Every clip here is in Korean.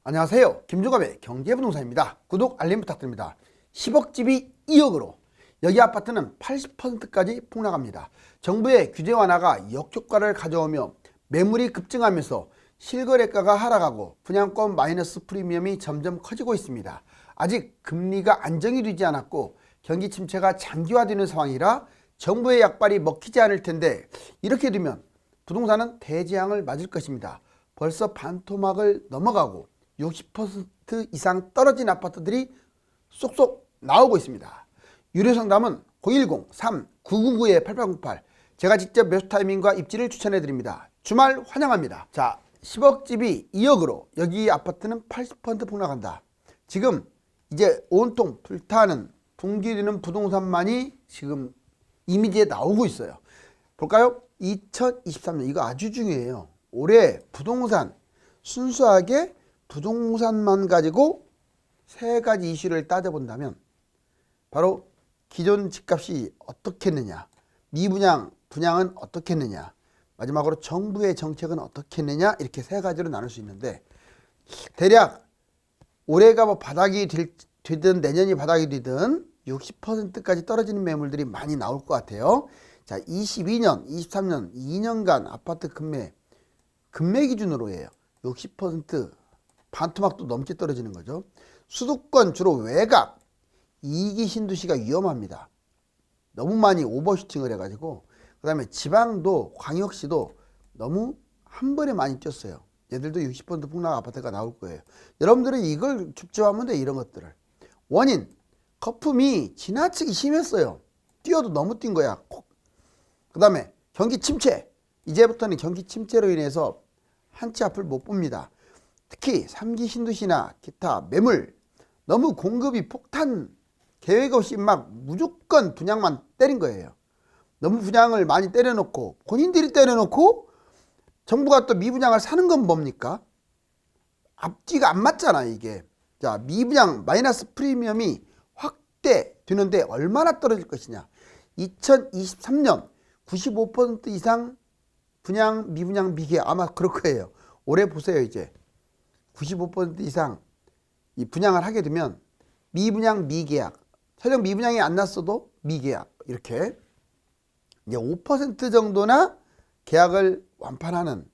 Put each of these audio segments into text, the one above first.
안녕하세요. 김종갑의 경제부동산입니다. 구독, 알림 부탁드립니다. 10억 집이 2억으로 여기 아파트는 80%까지 폭락합니다. 정부의 규제 완화가 역효과를 가져오며 매물이 급증하면서 실거래가가 하락하고 분양권 마이너스 프리미엄이 점점 커지고 있습니다. 아직 금리가 안정이 되지 않았고 경기 침체가 장기화되는 상황이라 정부의 약발이 먹히지 않을 텐데 이렇게 되면 부동산은 대재앙을 맞을 것입니다. 벌써 반토막을 넘어가고 60% 이상 떨어진 아파트들이 쏙쏙 나오고 있습니다. 유료상담은 010-3999-8808 제가 직접 매수 타이밍과 입지를 추천해 드립니다. 주말 환영합니다. 자, 10억 집이 2억으로 여기 아파트는 80% 폭락한다. 지금 이제 온통 불타는 붕괴되는 부동산만이 지금 이미지에 나오고 있어요. 볼까요? 2023년 이거 아주 중요해요. 올해 부동산 순수하게 부동산만 가지고 세 가지 이슈를 따져본다면 바로 기존 집값이 어떻게 했느냐, 미분양, 분양은 어떻게 했느냐, 마지막으로 정부의 정책은 어떻게 했느냐, 이렇게 세 가지로 나눌 수 있는데 대략 올해가 뭐 바닥이 되든 내년이 바닥이 되든 60%까지 떨어지는 매물들이 많이 나올 것 같아요. 자, 22년, 23년 2년간 아파트 금매 기준으로 해요. 60% 반토막도 넘게 떨어지는 거죠. 수도권 주로 외곽, 이기 신도시가 위험합니다. 너무 많이 오버슈팅을 해가지고. 그 다음에 지방도 광역시도 너무 한 번에 많이 뛰었어요. 얘들도 60% 폭락 아파트가 나올 거예요. 여러분들은 이걸 집중하면 돼. 이런 것들을. 원인, 거품이 지나치게 심했어요. 뛰어도 너무 뛴 거야. 그 다음에 경기 침체. 이제부터는 경기 침체로 인해서 한 치 앞을 못 봅니다. 특히 3기 신도시나 기타 매물 너무 공급이 폭탄 계획 없이 막 무조건 분양만 때린 거예요. 너무 분양을 많이 때려놓고 본인들이 때려놓고 정부가 또 미분양을 사는 건 뭡니까? 앞뒤가 안 맞잖아 이게. 자, 미분양 마이너스 프리미엄이 확대되는데 얼마나 떨어질 것이냐. 2023년 95% 이상 분양 미분양 미계약 아마 그럴 거예요. 올해 보세요. 이제 95% 이상 이 분양을 하게 되면 미분양 미계약, 설령 미분양이 안 났어도 미계약, 이렇게 이제 5% 정도나 계약을 완판하는,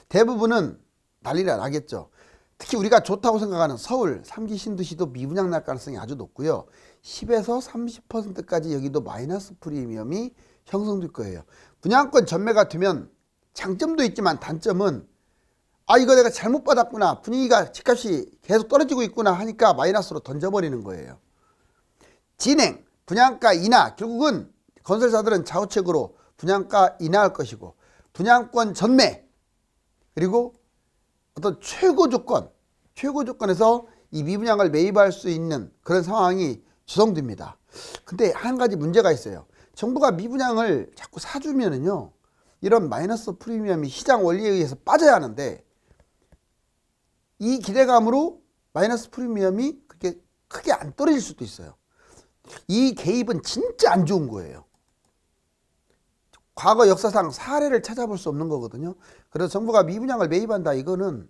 대부분은 난리가 나겠죠. 특히 우리가 좋다고 생각하는 서울 3기 신도시도 미분양 날 가능성이 아주 높고요. 10에서 30%까지 여기도 마이너스 프리미엄이 형성될 거예요. 분양권 전매가 되면 장점도 있지만 단점은 이거 내가 잘못 받았구나, 분위기가 집값이 계속 떨어지고 있구나 하니까 마이너스로 던져버리는 거예요. 진행, 분양가 인하, 결국은 건설사들은 좌우측으로 분양가 인하할 것이고, 분양권 전매, 그리고 어떤 최고 조건에서 이 미분양을 매입할 수 있는 그런 상황이 조성됩니다. 근데 한 가지 문제가 있어요. 정부가 미분양을 자꾸 사주면은요, 이런 마이너스 프리미엄이 시장 원리에 의해서 빠져야 하는데, 이 기대감으로 마이너스 프리미엄이 그렇게 크게 안 떨어질 수도 있어요. 이 개입은 진짜 안 좋은 거예요. 과거 역사상 사례를 찾아볼 수 없는 거거든요. 그래서 정부가 미분양을 매입한다, 이거는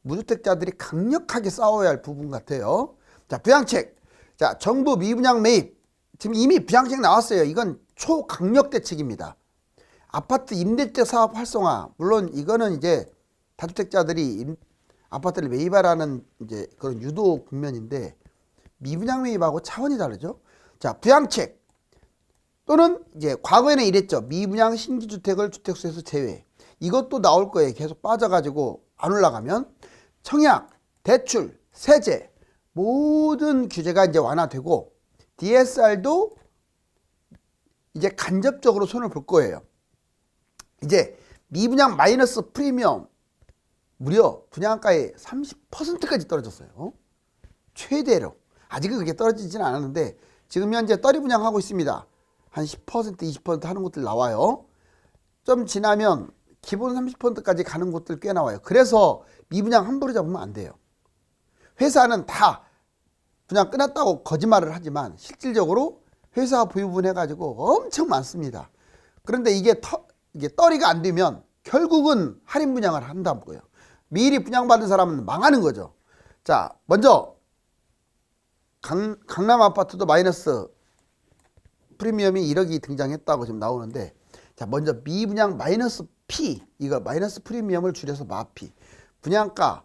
무주택자들이 강력하게 싸워야 할 부분 같아요. 자, 부양책. 자, 정부 미분양 매입. 지금 이미 부양책 나왔어요. 이건 초강력 대책입니다. 아파트 임대주택 사업 활성화. 물론 이거는 이제 다주택자들이 아파트를 매입하라는 이제 그런 유도 국면인데, 미분양 매입하고 차원이 다르죠. 자, 부양책 또는 이제 과거에는 이랬죠. 미분양 신규주택을 주택수에서 제외. 이것도 나올 거예요. 계속 빠져가지고 안 올라가면. 청약, 대출, 세제 모든 규제가 이제 완화되고 DSR도 이제 간접적으로 손을 볼 거예요. 이제 미분양 마이너스 프리미엄 무려 분양가의 30%까지 떨어졌어요. 최대로. 아직은 그게 떨어지지는 않았는데 지금 현재 떨이 분양하고 있습니다. 한 10%, 20% 하는 곳들 나와요. 좀 지나면 기본 30%까지 가는 곳들 꽤 나와요. 그래서 미분양 함부로 잡으면 안 돼요. 회사는 다 분양 끝났다고 거짓말을 하지만 실질적으로 회사 부유분 해가지고 엄청 많습니다. 그런데 이게 떨이가 안 되면 결국은 할인 분양을 한다고요. 미리 분양받은 사람은 망하는 거죠. 자, 먼저 강남 아파트도 마이너스 프리미엄이 1억이 등장했다고 지금 나오는데, 자, 먼저 미분양 마이너스 P, 이거 마이너스 프리미엄을 줄여서 마피. 분양가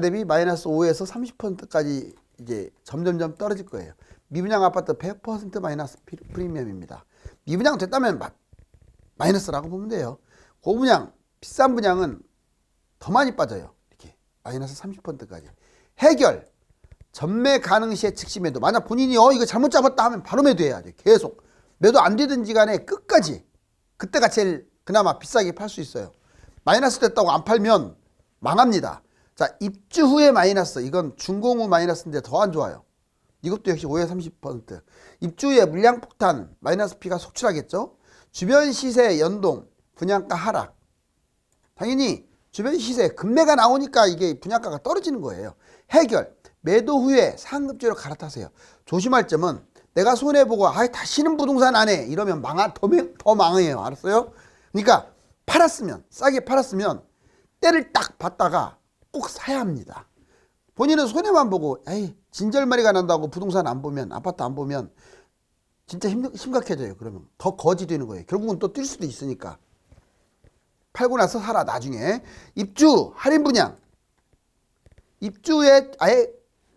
대비 마이너스 5에서 30%까지 이제 점점점 떨어질 거예요. 미분양 아파트 100% 마이너스 프리미엄입니다. 미분양 됐다면 마이너스라고 보면 돼요. 고분양, 비싼 분양은 더 많이 빠져요. 이렇게 마이너스 30%까지. 해결, 전매 가능 시에 즉시 매도. 만약 본인이 이거 잘못 잡았다 하면 바로 매도해야 돼. 계속 매도 안 되든지 간에 끝까지. 그때가 제일 그나마 비싸게 팔 수 있어요. 마이너스 됐다고 안 팔면 망합니다. 자, 입주 후에 마이너스. 이건 준공 후 마이너스인데 더 안 좋아요. 이것도 역시 5에 30%. 입주 후에 물량 폭탄, 마이너스 P가 속출하겠죠. 주변 시세 연동, 분양가 하락. 당연히 주변 시세 급매가 나오니까 이게 분양가가 떨어지는 거예요. 해결, 매도 후에 상급지로 갈아타세요. 조심할 점은 내가 손해보고 다시는 부동산 안 해 이러면 더 망해요. 알았어요? 그러니까 싸게 팔았으면 때를 딱 봤다가 꼭 사야 합니다. 본인은 손해만 보고 진절머리가 난다고 부동산 안 보면, 아파트 안 보면 진짜 심각해져요. 그러면 더 거지 되는 거예요. 결국은 또 뛸 수도 있으니까. 팔고 나서 사라. 나중에 입주 할인 분양, 입주에 아예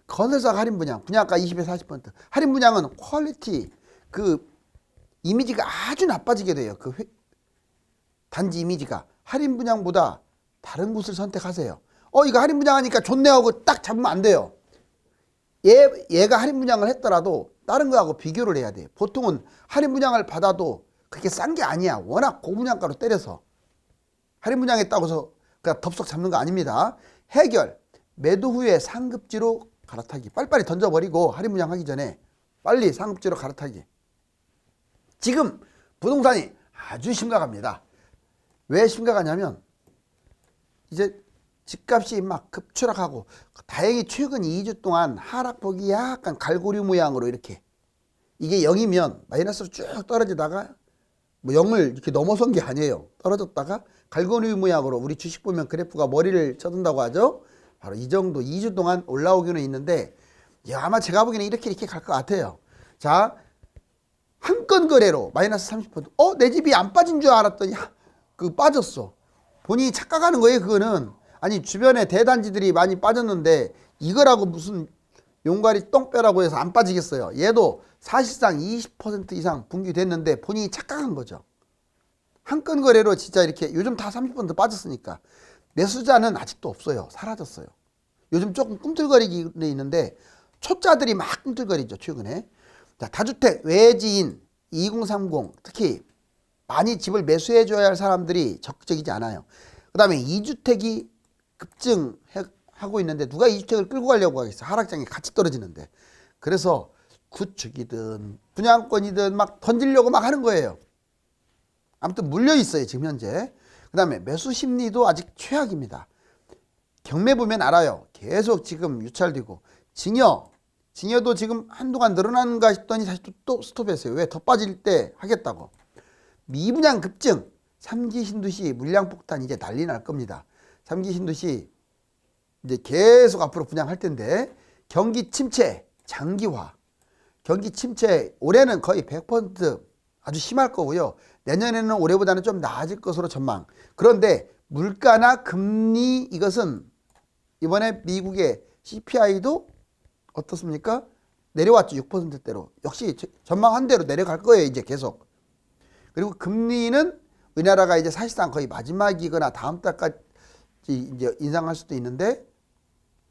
건설사 할인 분양, 분양가 20에서 40%. 할인 분양은 퀄리티, 그 이미지가 아주 나빠지게 돼요. 그 단지 이미지가. 할인 분양보다 다른 곳을 선택하세요. 이거 할인 분양하니까 좋네 하고 딱 잡으면 안 돼요. 얘가 할인 분양을 했더라도 다른 거하고 비교를 해야 돼요. 보통은 할인 분양을 받아도 그렇게 싼 게 아니야. 워낙 고분양가로 때려서. 할인 분양했다고 해서 그냥 덥석 잡는 거 아닙니다. 해결, 매도 후에 상급지로 갈아타기. 빨리빨리 던져버리고 할인 분양하기 전에 빨리 상급지로 갈아타기. 지금 부동산이 아주 심각합니다. 왜 심각하냐면 이제 집값이 막 급추락하고, 다행히 최근 2주 동안 하락폭이 약간 갈고리 모양으로 이렇게, 이게 0이면 마이너스로 쭉 떨어지다가 뭐 0을 이렇게 넘어선 게 아니에요. 떨어졌다가 갈고리 모양으로, 우리 주식 보면 그래프가 머리를 쳐든다고 하죠. 바로 이 정도 2주 동안 올라오기는 있는데, 아마 제가 보기에는 이렇게 갈 것 같아요. 자, 한 건 거래로 마이너스 30%. 내 집이 안 빠진 줄 알았더니 빠졌어. 본인이 착각하는 거예요. 그거는. 아니, 주변에 대단지들이 많이 빠졌는데 이거라고 무슨 용가리 똥배라고 해서 안 빠지겠어요. 얘도 사실상 20% 이상 분기됐는데 본인이 착각한 거죠. 한 건 거래로 진짜 이렇게, 요즘 다 30% 빠졌으니까. 매수자는 아직도 없어요. 사라졌어요. 요즘 조금 꿈틀거리기는 있는데 초짜들이 막 꿈틀거리죠. 최근에. 자, 다주택 외지인 2030, 특히 많이 집을 매수해 줘야 할 사람들이 적극적이지 않아요. 그 다음에 2주택이 급증하고 있는데 누가 2주택을 끌고 가려고 하겠어. 하락장이 같이 떨어지는데. 그래서 구축이든 분양권이든 막 던지려고 막 하는 거예요. 아무튼 물려 있어요. 지금 현재. 그 다음에 매수 심리도 아직 최악입니다. 경매 보면 알아요. 계속 지금 유찰되고. 징여도 지금 한동안 늘어나는가 싶더니 다시 또 스톱했어요. 왜? 더 빠질 때 하겠다고. 미분양 급증, 3기 신도시 물량 폭탄 이제 난리 날 겁니다. 3기 신도시 이제 계속 앞으로 분양할 텐데, 경기 침체, 장기화. 경기 침체 올해는 거의 100% 아주 심할 거고요. 내년에는 올해보다는 좀 나아질 것으로 전망. 그런데 물가나 금리, 이것은 이번에 미국의 CPI도 어떻습니까? 내려왔죠. 6%대로. 역시 전망한 대로 내려갈 거예요. 이제 계속. 그리고 금리는 우리나라가 이제 사실상 거의 마지막이거나 다음 달까지 이제 인상할 수도 있는데,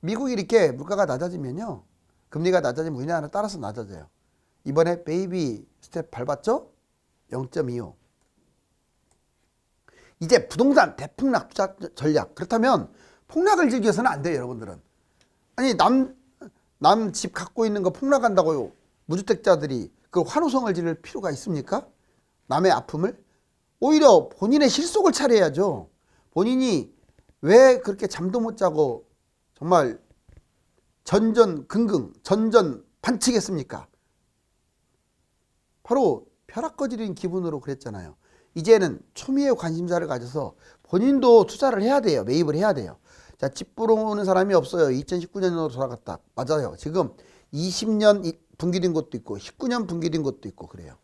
미국이 이렇게 물가가 낮아지면요, 금리가 낮아지면 우리나라는 따라서 낮아져요. 이번에 베이비 스텝 밟았죠? 0.25. 이제 부동산 대폭락 투자 전략. 그렇다면 폭락을 즐겨서는 안 돼요. 여러분들은. 아니, 남 집 갖고 있는 거 폭락한다고요. 무주택자들이 그 환호성을 지를 필요가 있습니까? 남의 아픔을. 오히려 본인의 실속을 차려야죠. 본인이 왜 그렇게 잠도 못 자고 정말 전전 반칙했습니까? 바로 벼락거지린 기분으로 그랬잖아요. 이제는 초미의 관심사를 가져서 본인도 투자를 해야 돼요. 매입을 해야 돼요. 자, 집 보러 오는 사람이 없어요. 2019년으로 돌아갔다. 맞아요. 지금 20년 분기된 것도 있고 19년 분기된 것도 있고 그래요.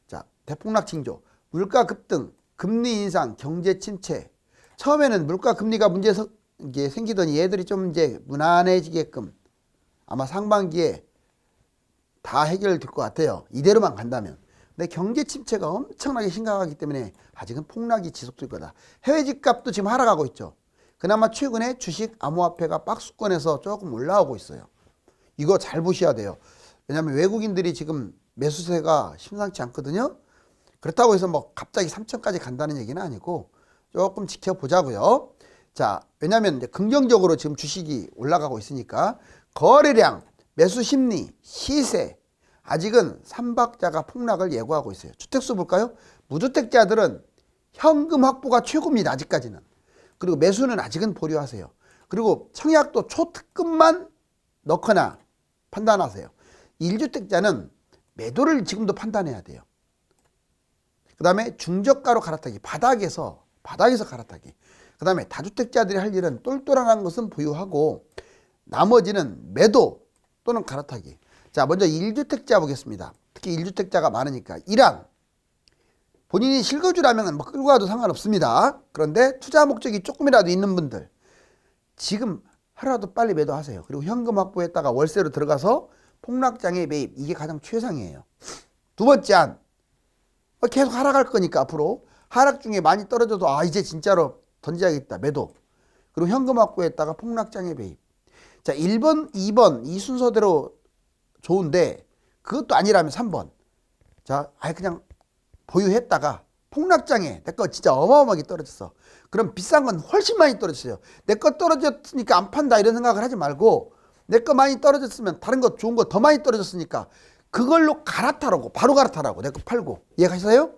자, 대폭락 징조, 물가 급등, 금리 인상, 경제 침체. 처음에는 물가 금리가 문제가 이게 생기더니 얘들이 좀 이제 무난해지게끔 아마 상반기에 다 해결될 것 같아요. 이대로만 간다면. 근데 경제 침체가 엄청나게 심각하기 때문에 아직은 폭락이 지속될 거다. 해외 집값도 지금 하락하고 있죠. 그나마 최근에 주식 암호화폐가 박스권에서 조금 올라오고 있어요. 이거 잘 보셔야 돼요. 왜냐하면 외국인들이 지금 매수세가 심상치 않거든요. 그렇다고 해서 뭐 갑자기 3천까지 간다는 얘기는 아니고 조금 지켜보자고요. 자, 왜냐하면 이제 긍정적으로 지금 주식이 올라가고 있으니까 거래량, 매수 심리, 시세 아직은 삼박자가 폭락을 예고하고 있어요. 주택수 볼까요? 무주택자들은 현금 확보가 최고입니다. 아직까지는. 그리고 매수는 아직은 보류하세요. 그리고 청약도 초특급만 넣거나 판단하세요. 1주택자는 매도를 지금도 판단해야 돼요. 그 다음에 중저가로 갈아타기, 바닥에서 갈아타기. 그 다음에 다주택자들이 할 일은 똘똘한 것은 보유하고 나머지는 매도 또는 갈아타기. 자, 먼저 1주택자 보겠습니다. 특히 1주택자가 많으니까. 1안 본인이 실거주라면 뭐 끌고 가도 상관없습니다. 그런데 투자 목적이 조금이라도 있는 분들 지금 하루라도 빨리 매도하세요. 그리고 현금 확보했다가 월세로 들어가서 폭락장에 매입. 이게 가장 최상이에요. 두 번째 안 계속 하락할 거니까 앞으로 하락 중에 많이 떨어져도 이제 진짜로 던져야겠다. 매도. 그리고 현금 확보했다가 폭락장에 매입. 자, 1번, 2번 이 순서대로 좋은데 그것도 아니라면 3번. 자, 그냥 보유했다가 폭락장에 내 거 진짜 어마어마하게 떨어졌어. 그럼 비싼 건 훨씬 많이 떨어졌어요. 내 거 떨어졌으니까 안 판다 이런 생각을 하지 말고 내 거 많이 떨어졌으면 다른 거 좋은 거 더 많이 떨어졌으니까 그걸로 갈아타라고. 바로 갈아타라고. 내 거 팔고. 이해가시나요?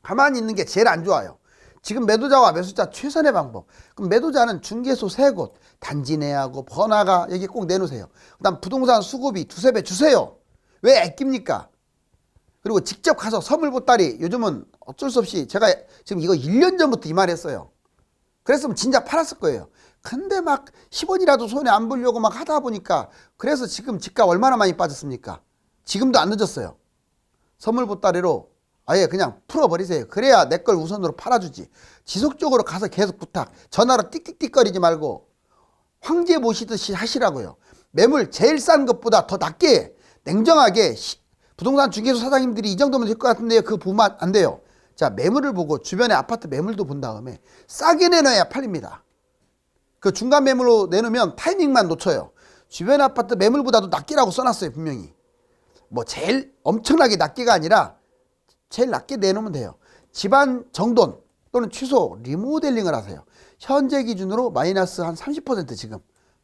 가만히 있는 게 제일 안 좋아요. 지금 매도자와 매수자 최선의 방법. 그럼 매도자는 중개소 3곳, 단지 내하고 번화가 여기 꼭 내놓으세요. 그 다음 부동산 수급이 2~3배 주세요. 왜 아낍니까? 그리고 직접 가서 선물 보따리 요즘은 어쩔 수 없이 제가 지금 이거 1년 전부터 이 말 했어요. 그랬으면 진짜 팔았을 거예요. 근데 막 10원이라도 손에 안 보려고 막 하다 보니까 그래서 지금 집값 얼마나 많이 빠졌습니까? 지금도 안 늦었어요. 선물 보따리로 아예 그냥 풀어버리세요. 그래야 내 걸 우선으로 팔아주지. 지속적으로 가서 계속 부탁. 전화로 띡띡띡거리지 말고 황제 모시듯이 하시라고요. 매물 제일 싼 것보다 더 낮게 냉정하게 부동산 중개소 사장님들이 이 정도면 될 것 같은데요. 그거 보면 안 돼요. 자, 매물을 보고 주변의 아파트 매물도 본 다음에 싸게 내놔야 팔립니다. 그 중간 매물로 내놓으면 타이밍만 놓쳐요. 주변 아파트 매물보다도 낮게라고 써놨어요. 분명히. 뭐 제일 엄청나게 낮게가 아니라 제일 낮게 내놓으면 돼요. 집안 정돈 또는 취소, 리모델링을 하세요. 현재 기준으로 마이너스 한 30% 지금.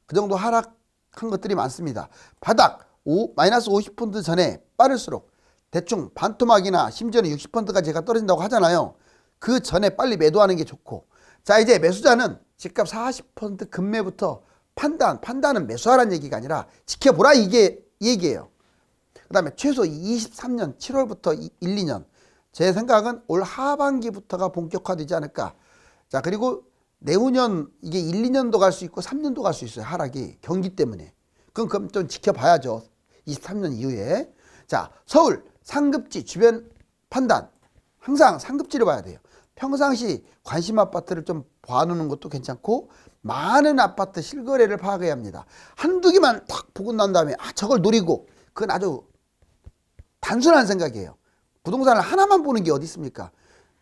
그 정도 하락한 것들이 많습니다. 바닥 마이너스 50% 전에 빠를수록 대충 반토막이나 심지어는 60%까지 제가 떨어진다고 하잖아요. 그 전에 빨리 매도하는 게 좋고. 자, 이제 매수자는 집값 40% 급매부터 판단은 매수하라는 얘기가 아니라 지켜보라 이게 얘기예요. 그 다음에 최소 23년 7월부터 1, 2년 제 생각은 올 하반기부터가 본격화되지 않을까. 자, 그리고 내후년 이게 1, 2년도 갈 수 있고 3년도 갈 수 있어요. 하락이 경기 때문에. 그럼 좀 지켜봐야죠. 23년 이후에. 자, 서울 상급지 주변 판단. 항상 상급지를 봐야 돼요. 평상시 관심 아파트를 좀 봐놓는 것도 괜찮고 많은 아파트 실거래를 파악해야 합니다. 한두 개만 탁 보고 난 다음에 저걸 노리고 그건 아주 단순한 생각이에요. 부동산을 하나만 보는 게 어디 있습니까?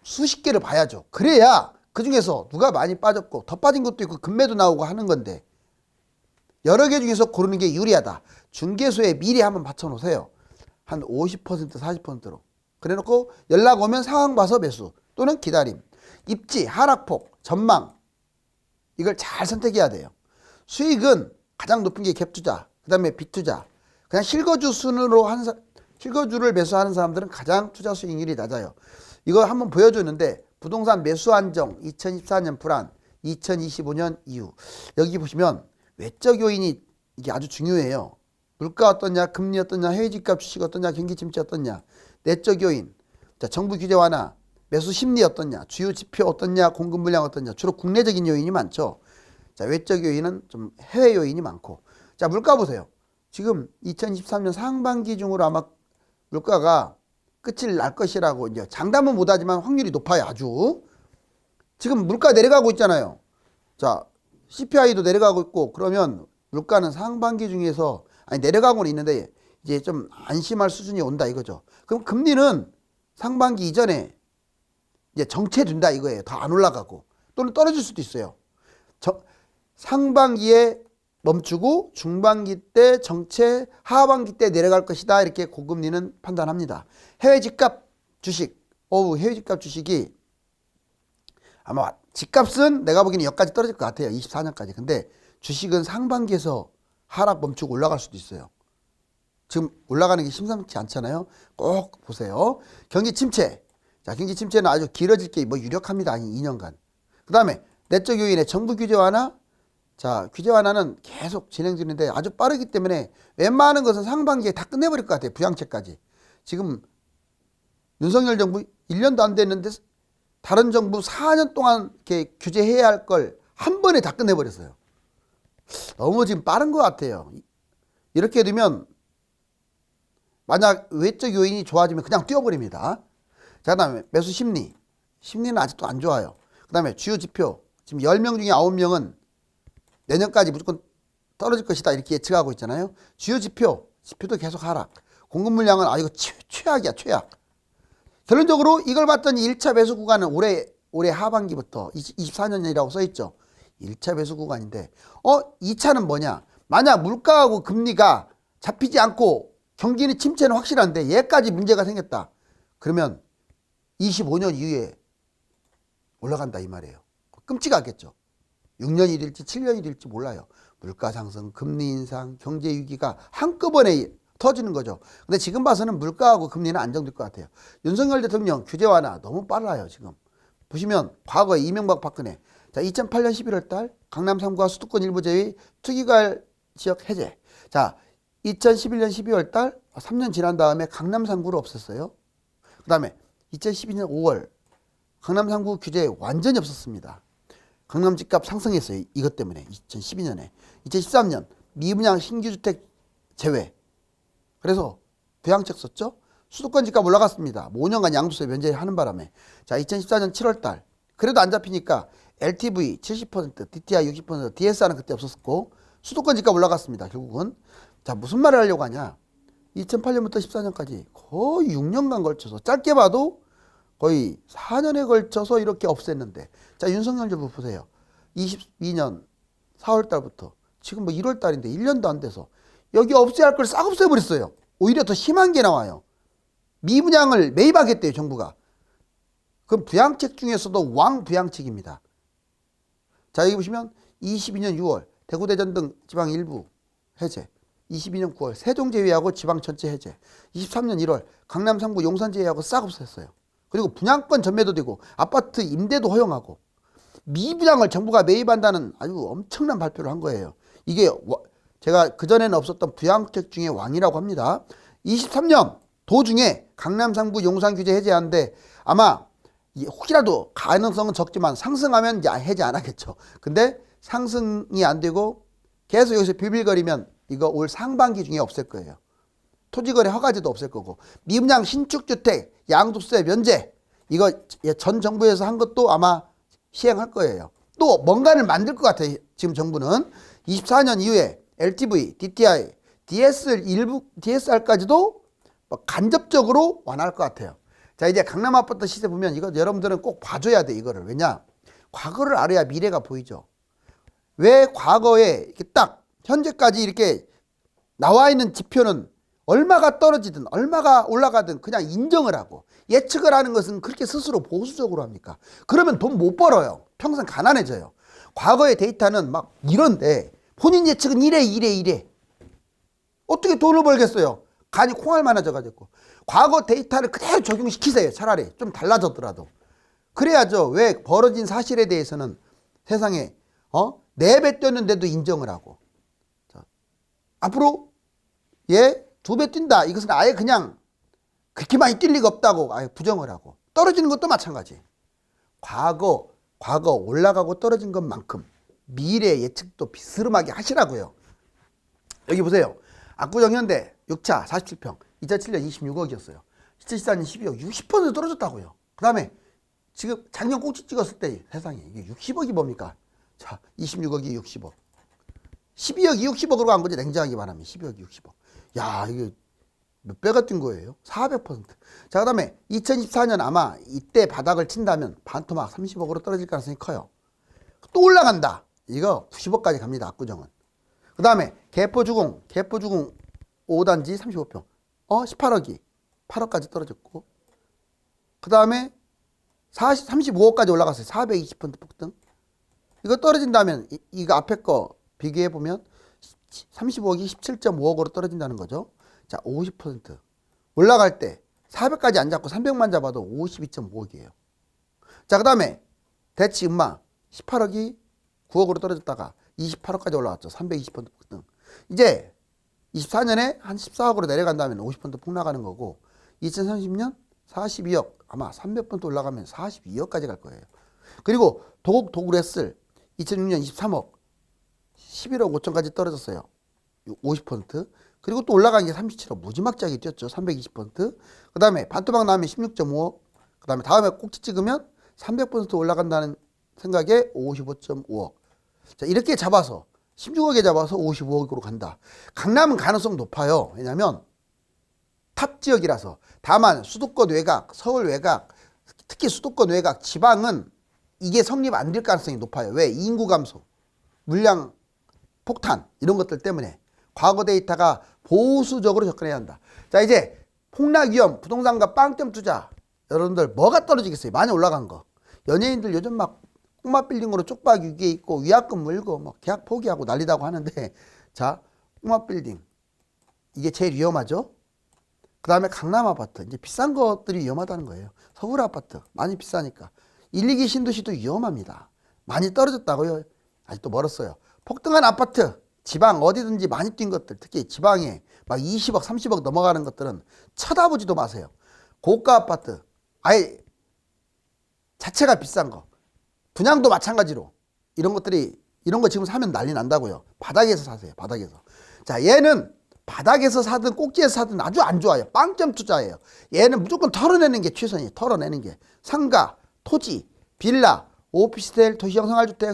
수십 개를 봐야죠. 그래야 그중에서 누가 많이 빠졌고 더 빠진 것도 있고 급매도 나오고 하는 건데 여러 개 중에서 고르는 게 유리하다. 중개소에 미리 한번 받쳐놓으세요. 한 50% 40%로. 그래놓고 연락 오면 상황 봐서 매수 또는 기다림. 입지, 하락폭, 전망 이걸 잘 선택해야 돼요. 수익은 가장 높은 게 갭투자, 그 다음에 빅투자. 그냥 실거주 순으로 실거주를 매수하는 사람들은 가장 투자 수익률이 낮아요. 이거 한번 보여주는데 부동산 매수 안정 2014년 불안 2025년 이후 여기 보시면 외적 요인이 이게 아주 중요해요. 물가 어떠냐, 금리 어떠냐, 해외 집값 주식 어떠냐, 경기 침체 어떠냐. 내적 요인. 자, 정부 규제 완화, 매수 심리 어떻냐, 주요 지표 어떻냐, 공급 물량 어떻냐. 주로 국내적인 요인이 많죠. 자, 외적 요인은 좀 해외 요인이 많고. 자, 물가 보세요. 지금 2023년 상반기 중으로 아마 물가가 끝을 날 것이라고 이제 장담은 못하지만 확률이 높아요. 아주. 지금 물가 내려가고 있잖아요. 자, CPI도 내려가고 있고 그러면 물가는 상반기 중에서 아니 내려가고는 있는데 이제 좀 안심할 수준이 온다 이거죠. 그럼 금리는 상반기 이전에 이제 정체된다 이거예요. 더 안 올라가고 또는 떨어질 수도 있어요. 상반기에 멈추고 중반기 때 정체, 하반기 때 내려갈 것이다 이렇게 고금리는 판단합니다. 해외 집값 주식, 해외 집값 주식이 아마 집값은 내가 보기에는 여기까지 떨어질 것 같아요. 24년까지. 근데 주식은 상반기에서 하락 멈추고 올라갈 수도 있어요. 지금 올라가는 게 심상치 않잖아요. 꼭 보세요. 경기 침체. 자, 경기 침체는 아주 길어질 게 뭐 유력합니다. 2년간. 그 다음에 내적 요인의 정부 규제 완화. 자, 규제 완화는 계속 진행 중인데 아주 빠르기 때문에 웬만한 것은 상반기에 다 끝내버릴 것 같아요. 부양책까지. 지금 윤석열 정부 1년도 안 됐는데 다른 정부 4년 동안 이렇게 규제해야 할 걸 한 번에 다 끝내버렸어요. 너무 지금 빠른 것 같아요. 이렇게 되면 만약 외적 요인이 좋아지면 그냥 뛰어버립니다. 자, 그 다음에 매수 심리. 심리는 아직도 안 좋아요. 그 다음에 주요 지표. 지금 10명 중에 9명은 내년까지 무조건 떨어질 것이다 이렇게 예측하고 있잖아요. 주요 지표도 계속 하락. 공급 물량은 이거 최악이야, 최악. 결론적으로 이걸 봤더니 1차 매수 구간은 올해 하반기부터 24년이라고 써있죠. 1차 매수 구간인데 2차는 뭐냐. 만약 물가하고 금리가 잡히지 않고 경기는 침체는 확실한데 얘까지 문제가 생겼다. 그러면 25년 이후에 올라간다 이 말이에요. 끔찍하겠죠. 6년이 될지 7년이 될지 몰라요. 물가 상승, 금리 인상, 경제 위기가 한꺼번에 터지는 거죠. 근데 지금 봐서는 물가하고 금리는 안정될 것 같아요. 윤석열 대통령 규제 완화 너무 빨라요. 지금 보시면 과거에 이명박 박근혜 자 2008년 11월 달 강남 3구와 수도권 일부 제외 투기과열 지역 해제. 자 2011년 12월 달 3년 지난 다음에 강남 3구를 없앴어요. 그 다음에 2012년 5월 강남 3구 규제 완전히 없었습니다. 강남 집값 상승했어요. 이것 때문에 2012년에. 2013년 미분양 신규주택 제외. 그래서 부양책 썼죠. 수도권 집값 올라갔습니다. 5년간 양도세 면제하는 바람에. 자 2014년 7월 달 그래도 안 잡히니까 LTV 70%, DTI 60%, DSR은 그때 없었고 수도권 집값 올라갔습니다. 결국은. 자 무슨 말을 하려고 하냐. 2008년부터 14년까지 거의 6년간 걸쳐서 짧게 봐도 거의 4년에 걸쳐서 이렇게 없앴는데 자 윤석열 정부 보세요. 22년 4월 달부터 지금 뭐 1월 달인데 1년도 안 돼서 여기 없애야 할 걸 싹 없애버렸어요. 오히려 더 심한 게 나와요. 미분양을 매입하겠대요 정부가. 그럼 부양책 중에서도 왕부양책입니다. 자 여기 보시면 22년 6월 대구 대전 등 지방 일부 해제. 22년 9월 세종 제외하고 지방 전체 해제. 23년 1월 강남 3구 용산 제외하고 싹 없앴어요. 그리고 분양권 전매도 되고 아파트 임대도 허용하고 미분양을 정부가 매입한다는 아주 엄청난 발표를 한 거예요. 이게 제가 그전에는 없었던 부양책 중에 왕이라고 합니다. 23년 도중에 강남 3구 용산 규제 해제하는데 아마 혹시라도 가능성은 적지만 상승하면 이제 해제 안 하겠죠. 근데 상승이 안 되고 계속 여기서 비빌거리면 이거 올 상반기 중에 없앨 거예요. 토지거래 허가제도 없앨 거고 미분양 신축주택 양도세 면제 이거 전 정부에서 한 것도 아마 시행할 거예요. 또 뭔가를 만들 것 같아요. 지금 정부는 24년 이후에 LTV, DTI, DSR까지도 간접적으로 완화할 것 같아요. 자 이제 강남 아파트 시세 보면 이거 여러분들은 꼭 봐줘야 돼 이거를. 왜냐 과거를 알아야 미래가 보이죠. 왜 과거에 이렇게 딱 현재까지 이렇게 나와 있는 지표는 얼마가 떨어지든 얼마가 올라가든 그냥 인정을 하고 예측을 하는 것은 그렇게 스스로 보수적으로 합니까? 그러면 돈 못 벌어요. 평생 가난해져요. 과거의 데이터는 막 이런데 본인 예측은 이래. 어떻게 돈을 벌겠어요? 간이 콩알 많아져가지고. 과거 데이터를 그대로 적용시키세요. 차라리 좀 달라졌더라도. 그래야죠. 왜 벌어진 사실에 대해서는 세상에 4배 뛰었는데도 인정을 하고 자, 앞으로 2배 뛴다. 이것은 아예 그냥 그렇게 많이 뛸 리가 없다고 아예 부정을 하고 떨어지는 것도 마찬가지. 과거 올라가고 떨어진 것만큼 미래 예측도 비스름하게 하시라고요. 여기 보세요. 압구정 현대 6차 47평 2007년 26억이었어요. 2014년 12억 60% 떨어졌다고요. 그 다음에 지금 작년 꼭지 찍었을 때 세상에 이게 60억이 뭡니까? 자, 26억이 60억. 12억이 60억으로 간 거지. 냉정하게 말하면 12억이 60억. 야, 이게 몇 배가 뛴 거예요? 400%. 자, 그 다음에 2024년 아마 이때 바닥을 친다면 반토막 30억으로 떨어질 가능성이 커요. 또 올라간다. 이거 90억까지 갑니다. 압구정은. 그 다음에 개포주공 5단지 35평. 18억이 8억까지 떨어졌고. 그 다음에 35억까지 올라갔어요. 420% 폭등. 이거 떨어진다면 이거 앞에 거 비교해보면 35억이 17.5억으로 떨어진다는 거죠. 자, 50% 올라갈 때 400까지 안 잡고 300만 잡아도 52.5억이에요. 자, 그 다음에 대치 음마 18억이 9억으로 떨어졌다가 28억까지 올라왔죠. 320% 폭등. 이제 24년에 한 14억으로 내려간다면 50% 폭락하는 거고 2030년 42억 아마 300% 올라가면 42억까지 갈 거예요. 그리고 도굴했을 2006년 23억 11억 5천까지 떨어졌어요. 50%. 그리고 또 올라간 게 37억 무지막지하게 뛰었죠. 320%. 그 다음에 반토막 나오면 16.5억. 그 다음에 꼭지 찍으면 300% 올라간다는 생각에 55.5억. 자, 이렇게 잡아서 16억에 잡아서 55억으로 간다. 강남은 가능성 높아요. 왜냐하면 탑 지역이라서. 다만 수도권 외곽, 서울 외곽, 특히 수도권 외곽, 지방은 이게 성립 안 될 가능성이 높아요. 왜? 인구 감소, 물량 폭탄 이런 것들 때문에 과거 데이터가 보수적으로 접근해야 한다. 자, 이제 폭락 위험, 부동산과 빵점 투자. 여러분들 뭐가 떨어지겠어요? 많이 올라간 거. 연예인들 요즘 막 꼬마 빌딩으로 쪽박 위기에 있고 위약금 물고 뭐 계약 포기하고 난리다고 하는데 자, 꼬마 빌딩 이게 제일 위험하죠. 그 다음에 강남 아파트 이제 비싼 것들이 위험하다는 거예요. 서울 아파트 많이 비싸니까 1, 2기 신도시도 위험합니다. 많이 떨어졌다고요. 아직도 멀었어요. 폭등한 아파트 지방 어디든지 많이 뛴 것들 특히 지방에 막 20억 30억 넘어가는 것들은 쳐다보지도 마세요. 고가 아파트 아예 자체가 비싼 거 분양도 마찬가지로 이런 거 지금 사면 난리 난다고요. 바닥에서 사세요. 바닥에서. 자, 얘는 바닥에서 사든 꼭지에서 사든 아주 안 좋아요. 빵점 투자예요. 얘는 무조건 털어내는 게 최선이에요. 털어내는 게 상가, 토지, 빌라, 오피스텔, 도시형 생활주택,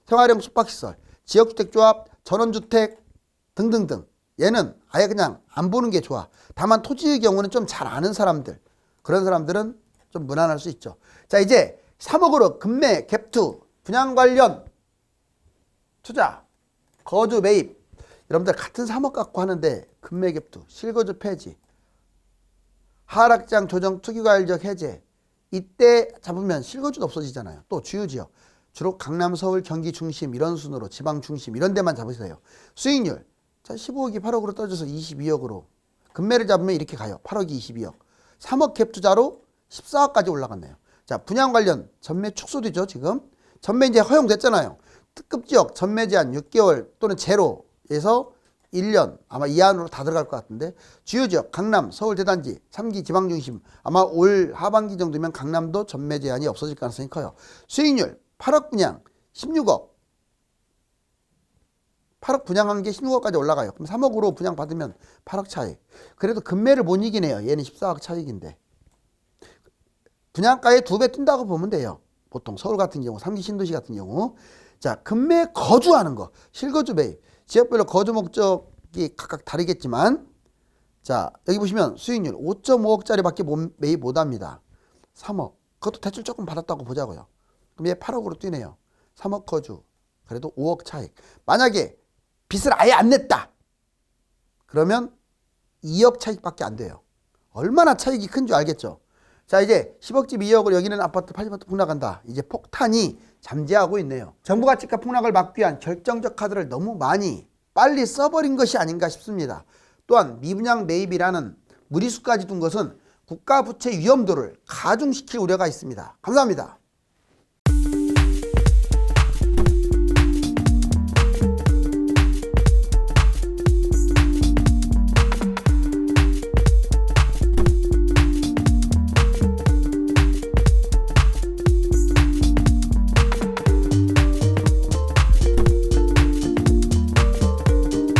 생활형 숙박시설, 지역주택조합, 전원주택 등등등. 얘는 아예 그냥 안 보는 게 좋아. 다만 토지의 경우는 좀 잘 아는 사람들, 그런 사람들은 좀 무난할 수 있죠. 자, 이제 3억으로 급매, 갭투, 분양 관련 투자, 거주 매입. 여러분들 같은 3억 갖고 하는데 급매, 갭투, 실거주 폐지, 하락장 조정 투기과열지역 해제. 이때 잡으면 실거주도 없어지잖아요. 또 주요지역. 주로 강남, 서울, 경기 중심 이런 순으로 지방 중심 이런 데만 잡으세요. 수익률. 자, 15억이 8억으로 떨어져서 22억으로. 급매를 잡으면 이렇게 가요. 8억이 22억. 3억 갭 투자로 14억까지 올라갔네요. 자, 분양 관련 전매 축소되죠, 지금. 전매 이제 허용됐잖아요. 특급 지역 전매 제한 6개월 또는 제로에서 1년 아마 이 안으로 다 들어갈 것 같은데 주요 지역 강남, 서울 대단지, 3기 지방 중심 아마 올 하반기 정도면 강남도 전매 제한이 없어질 가능성이 커요. 수익률 8억 분양 16억. 8억 분양한 게 16억까지 올라가요. 그럼 3억으로 분양 받으면 8억 차익. 그래도 급매를 못 이기네요. 얘는 14억 차익인데. 분양가에 2배 뛴다고 보면 돼요. 보통 서울 같은 경우, 3기 신도시 같은 경우. 자, 급매 거주하는 거. 실거주 매입. 지역별로 거주 목적이 각각 다르겠지만 자, 여기 보시면 수익률 5.5억짜리밖에 매입 못합니다. 3억. 그것도 대출 조금 받았다고 보자고요. 그럼 얘 8억으로 뛰네요. 3억 거주. 그래도 5억 차익. 만약에 빚을 아예 안 냈다. 그러면 2억 차익밖에 안 돼요. 얼마나 차익이 큰 줄 알겠죠. 자, 이제 10억집 2억을 여기는 아파트 80% 폭락한다. 이제 폭탄이 잠재하고 있네요. 정부 가치가 폭락을 막기 위한 결정적 카드를 너무 빨리 써버린 것이 아닌가 싶습니다. 또한 미분양 매입이라는 무리수까지 둔 것은 국가 부채 위험도를 가중시킬 우려가 있습니다. 감사합니다.